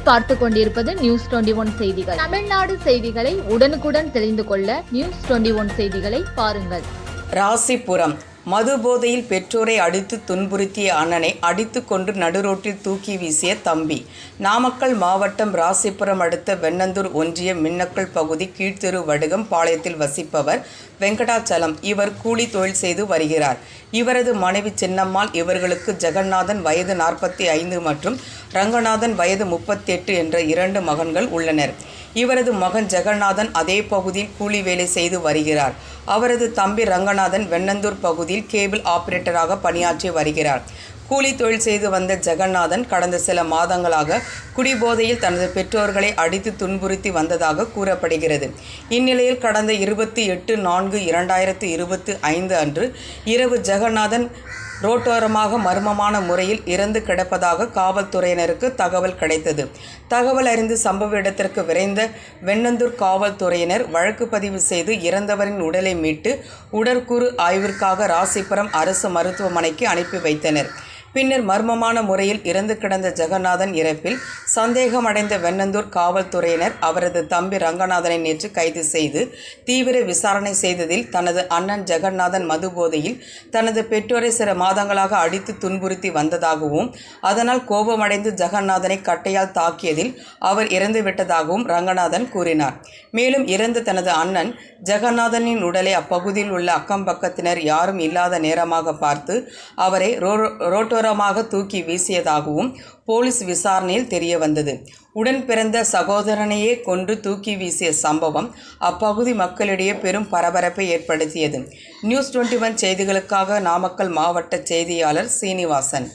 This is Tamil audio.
நீங்கள் பார்த்து கொண்டிருப்பது நியூஸ் 21 செய்திகள். தமிழ்நாடு செய்திகளை உடனுக்குடன் தெரிந்து கொள்ள நியூஸ் 21 செய்திகளை பாருங்கள். ராசிபுரம் மது போதையில் பெற்றோரை அடித்து துன்புறுத்திய அண்ணனை அடித்து கொண்டு நடுரோட்டில் தூக்கி வீசிய தம்பி. நாமக்கல் மாவட்டம் ராசிபுரம் அடுத்த வெண்ணந்தூர் ஒன்றிய மின்னக்கல் பகுதி கீழ்த்தெரு வடுகம் பாளையத்தில் வசிப்பவர் வெங்கடாச்சலம். இவர் கூலி தொழில் செய்து வருகிறார். இவரது மனைவி சின்னம்மாள். இவர்களுக்கு ஜெகநாதன் வயது 45 மற்றும் ரங்கநாதன் வயது 38 என்ற 2 மகன்கள் உள்ளனர். இவரது மகன் ஜெகநாதன் அதே பகுதியில் கூலி வேலை செய்து வருகிறார். அவரது தம்பி ரங்கநாதன் வெண்ணந்தூர் பகுதியில் கேபிள் ஆபரேட்டராக பணியாற்றி வருகிறார். கூலி தொழில் செய்து வந்த ஜெகநாதன் கடந்த சில மாதங்களாக குடிபோதையில் தனது பெற்றோர்களை அடித்து துன்புறுத்தி வந்ததாக கூறப்படுகிறது. இந்நிலையில் கடந்த 28/4/2025 அன்று இரவு ஜெகநாதன் ரோட்டோரமாக மர்மமான முறையில் இறந்து கிடப்பதாக காவல்துறையினருக்கு தகவல் கிடைத்தது. தகவல் அறிந்து சம்பவ இடத்திற்கு விரைந்த வெண்ணந்தூர் காவல்துறையினர் வழக்கு பதிவு செய்து இறந்தவரின் உடலை மீட்டு உடற்கூறு ஆய்விற்காக ராசிபுரம் அரசு மருத்துவமனைக்கு அனுப்பி வைத்தனர். பின்னர் மர்மமான முறையில் இறந்து கிடந்த ஜெகநாதன் இறப்பில் சந்தேகமடைந்த வெண்ணந்தூர் காவல்துறையினர் அவரது தம்பி ரங்கநாதனை நேற்று கைது செய்து தீவிர விசாரணை செய்ததில் தனது அண்ணன் ஜெகநாதன் மது போதையில் தனது பெற்றோரை சில மாதங்களாக அடித்து துன்புறுத்தி வந்ததாகவும் அதனால் கோபமடைந்து ஜெகநாதனை கட்டையால் தாக்கியதில் அவர் இறந்துவிட்டதாகவும் ரங்கநாதன் கூறினார். மேலும் இறந்த தனது அண்ணன் ஜெகநாதனின் உடலை அப்பகுதியில் உள்ள அக்கம் பக்கத்தினர் யாரும் இல்லாத நேரமாக பார்த்து அவரை ரோட்டோரமாக தூக்கி வீசியதாகவும் போலீஸ் விசாரணையில் தெரிய வந்தது. உடன் பிறந்த சகோதரனையே கொன்று தூக்கி வீசிய சம்பவம் அப்பகுதி மக்களிடையே பெரும் பரபரப்பை ஏற்படுத்தியது. நியூஸ் 21 செய்திகளுக்காக நாமக்கல் மாவட்ட செய்தியாளர் சீனிவாசன்.